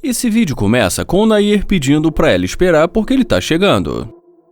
Esse vídeo começa com o Nair pedindo pra ela esperar porque ele tá chegando.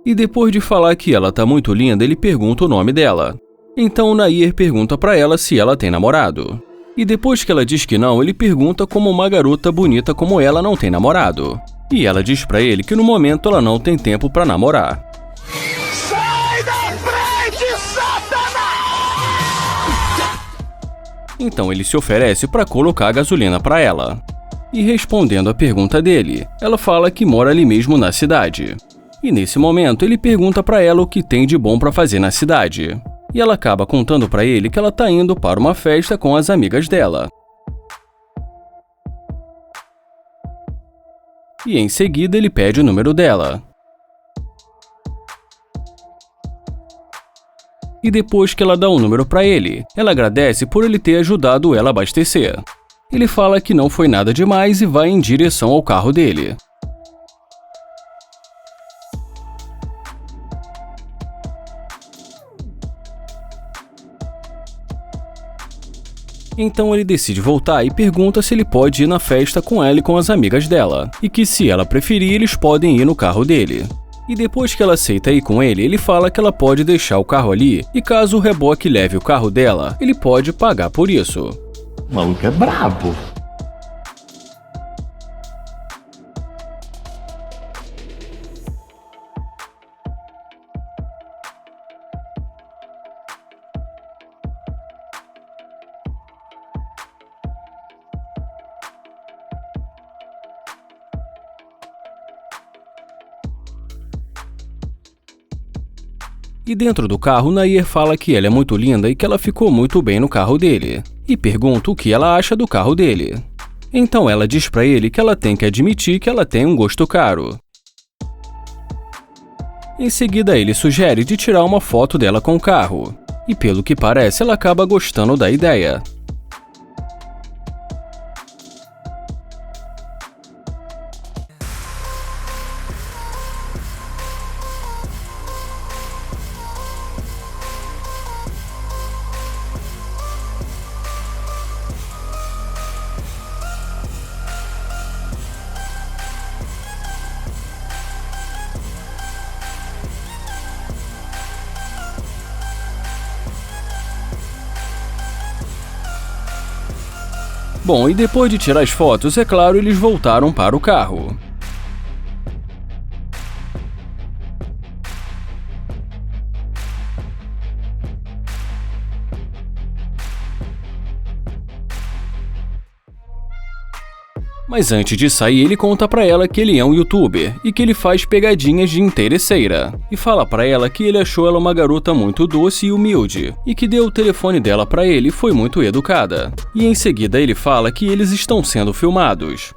E depois de falar que ela tá muito linda, ele pergunta o nome dela. Então o Nair pergunta pra ela se ela tem namorado. E depois que ela diz que não, ele pergunta como uma garota bonita como ela não tem namorado. E ela diz pra ele que no momento ela não tem tempo pra namorar. Sai da frente, Satanás! Então ele se oferece pra colocar gasolina pra ela. E respondendo à pergunta dele, ela fala que mora ali mesmo na cidade. E nesse momento ele pergunta pra ela o que tem de bom pra fazer na cidade. E ela acaba contando pra ele que ela tá indo para uma festa com as amigas dela. E em seguida ele pede o número dela. E depois que ela dá o número pra ele, ela agradece por ele ter ajudado ela a abastecer. Ele fala que não foi nada demais e vai em direção ao carro dele. Então ele decide voltar e pergunta se ele pode ir na festa com ela e com as amigas dela, e que se ela preferir eles podem ir no carro dele. E depois que ela aceita ir com ele, ele fala que ela pode deixar o carro ali e caso o reboque leve o carro dela, ele pode pagar por isso. O maluco é brabo. E dentro do carro, Nair fala que ela é muito linda e que ela ficou muito bem no carro dele. E pergunta o que ela acha do carro dele. Então ela diz pra ele que ela tem que admitir que ela tem um gosto caro. Em seguida ele sugere de tirar uma foto dela com o carro. E pelo que parece ela acaba gostando da ideia. Bom, e depois de tirar as fotos, é claro, eles voltaram para o carro. Mas antes de sair, ele conta pra ela que ele é um youtuber e que ele faz pegadinhas de interesseira. E fala pra ela que ele achou ela uma garota muito doce e humilde, e que deu o telefone dela pra ele e foi muito educada. E em seguida ele fala que eles estão sendo filmados.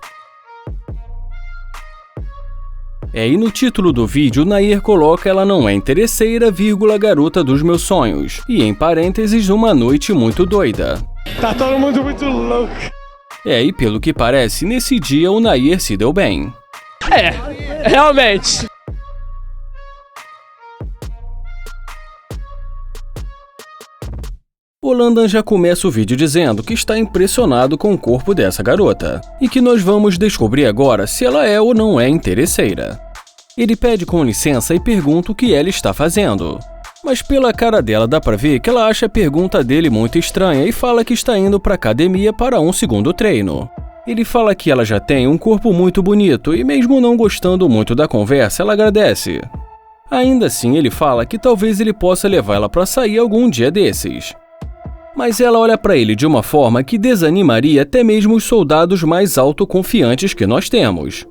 E no título do vídeo, Nair coloca ela não é interesseira, garota dos meus sonhos. E em parênteses, uma noite muito doida. Tá todo mundo muito louco. E pelo que parece, nesse dia o Nair se deu bem. Realmente. O Landan já começa o vídeo dizendo que está impressionado com o corpo dessa garota, e que nós vamos descobrir agora se ela é ou não é interesseira. Ele pede com licença e pergunta o que ela está fazendo. Mas pela cara dela dá pra ver que ela acha a pergunta dele muito estranha e fala que está indo pra academia para um segundo treino. Ele fala que ela já tem um corpo muito bonito e mesmo não gostando muito da conversa, ela agradece. Ainda assim, ele fala que talvez ele possa levar ela pra sair algum dia desses. Mas ela olha pra ele de uma forma que desanimaria até mesmo os soldados mais autoconfiantes que nós temos.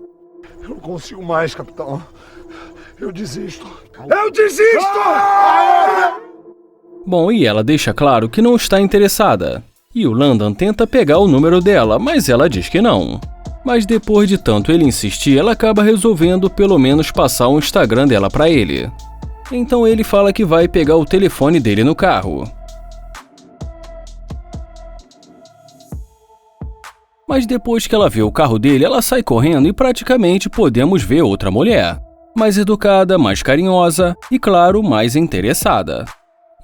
Eu não consigo mais, capitão. Eu desisto. Eu desisto! Bom, e ela deixa claro que não está interessada. E o Landan tenta pegar o número dela, mas ela diz que não. Mas depois de tanto ele insistir, ela acaba resolvendo pelo menos passar o Instagram dela pra ele. Então ele fala que vai pegar o telefone dele no carro. Mas depois que ela vê o carro dele, ela sai correndo e praticamente podemos ver outra mulher. Mais educada, mais carinhosa e, claro, mais interessada.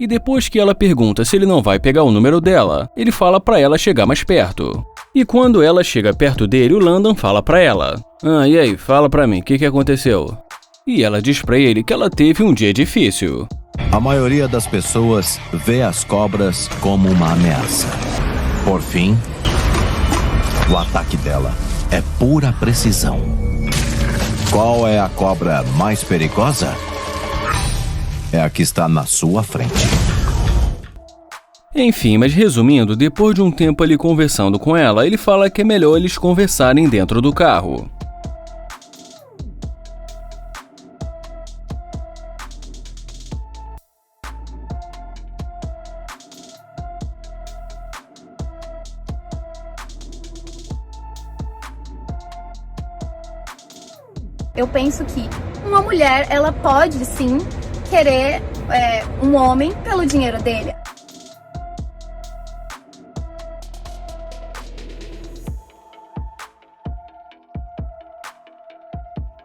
E depois que ela pergunta se ele não vai pegar o número dela, ele fala pra ela chegar mais perto. E quando ela chega perto dele, o Landon fala pra ela: e aí, fala pra mim, o que aconteceu? E ela diz pra ele que ela teve um dia difícil. A maioria das pessoas vê as cobras como uma ameaça. Por fim, o ataque dela é pura precisão. Qual é a cobra mais perigosa? É a que está na sua frente. Enfim, mas resumindo, depois de um tempo ali conversando com ela, ele fala que é melhor eles conversarem dentro do carro. Eu penso que uma mulher, ela pode sim querer um homem pelo dinheiro dele.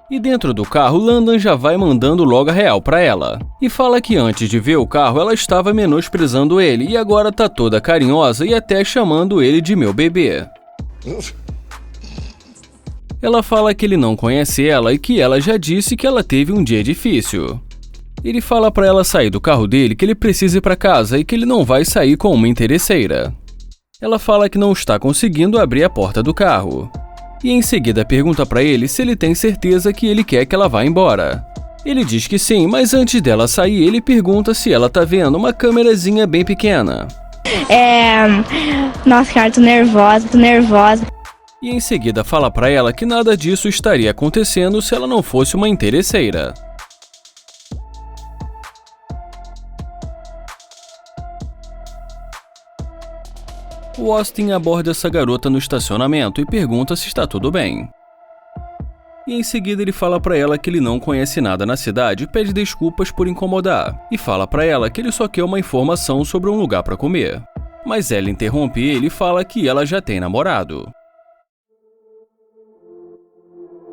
E dentro do carro, Landon já vai mandando logo a real pra ela. E fala que antes de ver o carro, ela estava menosprezando ele e agora tá toda carinhosa e até chamando ele de meu bebê. Ela fala que ele não conhece ela e que ela já disse que ela teve um dia difícil. Ele fala pra ela sair do carro dele, que ele precisa ir pra casa e que ele não vai sair com uma interesseira. Ela fala que não está conseguindo abrir a porta do carro. E em seguida pergunta pra ele se ele tem certeza que ele quer que ela vá embora. Ele diz que sim, mas antes dela sair, ele pergunta se ela tá vendo uma câmerazinha bem pequena. Nossa, cara, tô nervosa. E em seguida fala pra ela que nada disso estaria acontecendo se ela não fosse uma interesseira. O Austin aborda essa garota no estacionamento e pergunta se está tudo bem. E em seguida ele fala pra ela que ele não conhece nada na cidade e pede desculpas por incomodar. E fala pra ela que ele só quer uma informação sobre um lugar pra comer. Mas ela interrompe ele e fala que ela já tem namorado.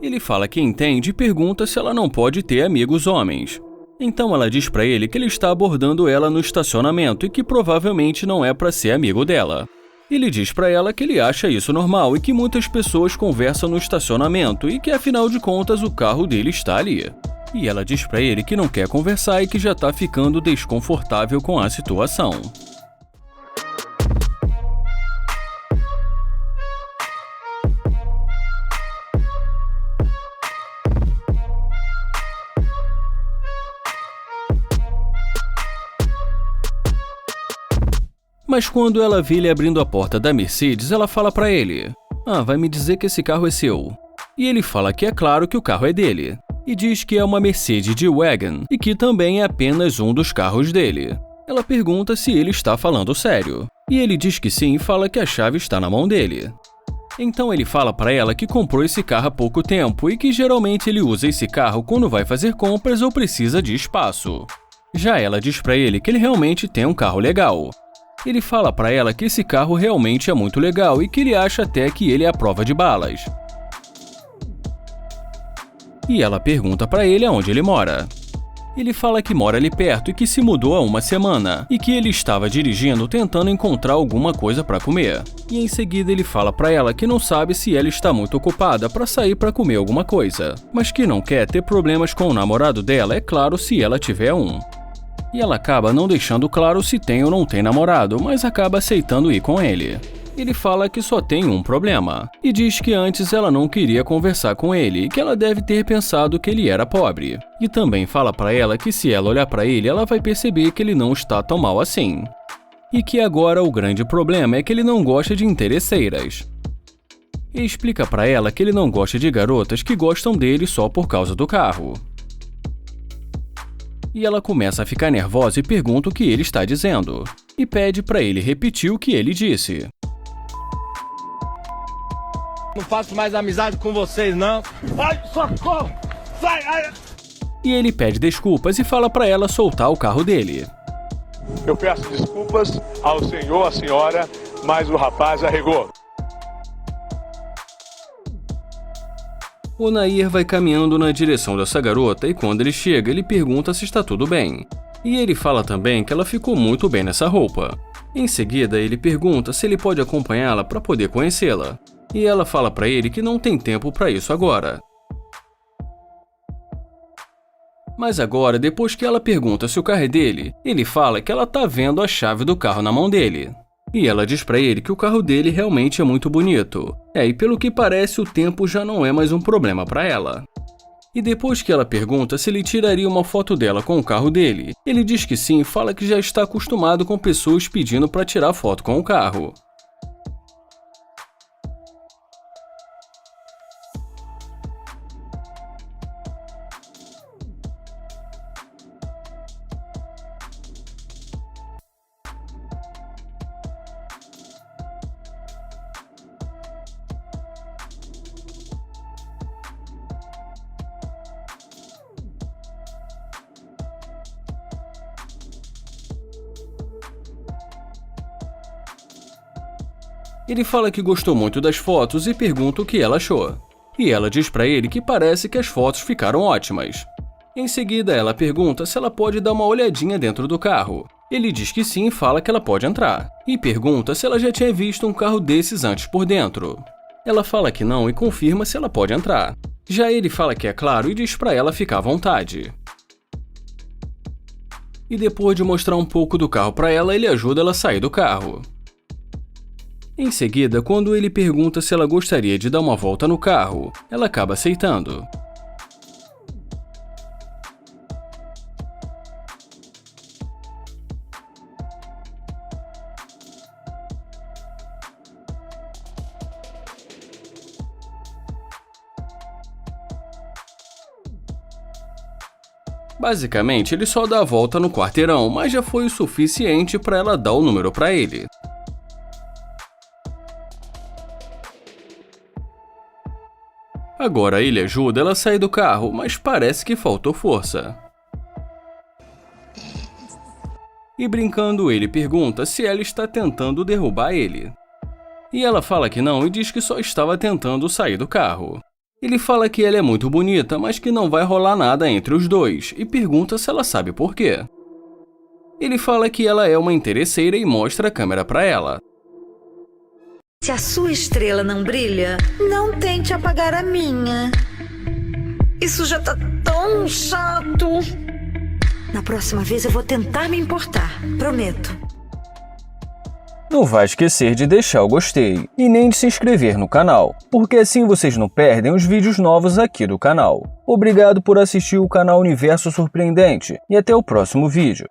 Ele fala que entende e pergunta se ela não pode ter amigos homens. Então ela diz pra ele que ele está abordando ela no estacionamento e que provavelmente não é pra ser amigo dela. Ele diz pra ela que ele acha isso normal e que muitas pessoas conversam no estacionamento e que afinal de contas o carro dele está ali. E ela diz pra ele que não quer conversar e que já tá ficando desconfortável com a situação. Mas quando ela vê ele abrindo a porta da Mercedes, ela fala pra ele: vai me dizer que esse carro é seu. E ele fala que é claro que o carro é dele. E diz que é uma Mercedes G-Wagon e que também é apenas um dos carros dele. Ela pergunta se ele está falando sério. E ele diz que sim e fala que a chave está na mão dele. Então ele fala pra ela que comprou esse carro há pouco tempo e que geralmente ele usa esse carro quando vai fazer compras ou precisa de espaço. Já ela diz pra ele que ele realmente tem um carro legal. Ele fala pra ela que esse carro realmente é muito legal e que ele acha até que ele é a prova de balas. E ela pergunta pra ele aonde ele mora. Ele fala que mora ali perto e que se mudou há uma semana e que ele estava dirigindo tentando encontrar alguma coisa pra comer. E em seguida ele fala pra ela que não sabe se ela está muito ocupada pra sair pra comer alguma coisa, mas que não quer ter problemas com o namorado dela, é claro, se ela tiver um. E ela acaba não deixando claro se tem ou não tem namorado, mas acaba aceitando ir com ele. Ele fala que só tem um problema, e diz que antes ela não queria conversar com ele e que ela deve ter pensado que ele era pobre. E também fala pra ela que se ela olhar pra ele, ela vai perceber que ele não está tão mal assim. E que agora o grande problema é que ele não gosta de interesseiras. E explica pra ela que ele não gosta de garotas que gostam dele só por causa do carro. E ela começa a ficar nervosa e pergunta o que ele está dizendo. E pede pra ele repetir o que ele disse. Não faço mais amizade com vocês, não. Ai, socorro! Sai! Ai. E ele pede desculpas e fala pra ela soltar o carro dele. Eu peço desculpas ao senhor, à senhora, mas o rapaz arregou. O Nair vai caminhando na direção dessa garota e quando ele chega, ele pergunta se está tudo bem. E ele fala também que ela ficou muito bem nessa roupa. Em seguida, ele pergunta se ele pode acompanhá-la para poder conhecê-la. E ela fala para ele que não tem tempo para isso agora. Mas agora, depois que ela pergunta se o carro é dele, ele fala que ela tá vendo a chave do carro na mão dele. E ela diz pra ele que o carro dele realmente é muito bonito. E pelo que parece, o tempo já não é mais um problema pra ela. E depois que ela pergunta se ele tiraria uma foto dela com o carro dele, ele diz que sim e fala que já está acostumado com pessoas pedindo pra tirar foto com o carro. Ele fala que gostou muito das fotos e pergunta o que ela achou. E ela diz pra ele que parece que as fotos ficaram ótimas. Em seguida, ela pergunta se ela pode dar uma olhadinha dentro do carro. Ele diz que sim e fala que ela pode entrar. E pergunta se ela já tinha visto um carro desses antes por dentro. Ela fala que não e confirma se ela pode entrar. Já ele fala que é claro e diz pra ela ficar à vontade. E depois de mostrar um pouco do carro pra ela, ele ajuda ela a sair do carro. Em seguida, quando ele pergunta se ela gostaria de dar uma volta no carro, ela acaba aceitando. Basicamente, ele só dá a volta no quarteirão, mas já foi o suficiente para ela dar o número para ele. Agora ele ajuda ela a sair do carro, mas parece que faltou força. E brincando, ele pergunta se ela está tentando derrubar ele. E ela fala que não e diz que só estava tentando sair do carro. Ele fala que ela é muito bonita, mas que não vai rolar nada entre os dois, e pergunta se ela sabe por quê. Ele fala que ela é uma interesseira e mostra a câmera para ela. Se a sua estrela não brilha, não tente apagar a minha. Isso já tá tão chato. Na próxima vez eu vou tentar me importar, prometo. Não vai esquecer de deixar o gostei e nem de se inscrever no canal, porque assim vocês não perdem os vídeos novos aqui do canal. Obrigado por assistir o canal Universo Surpreendente e até o próximo vídeo.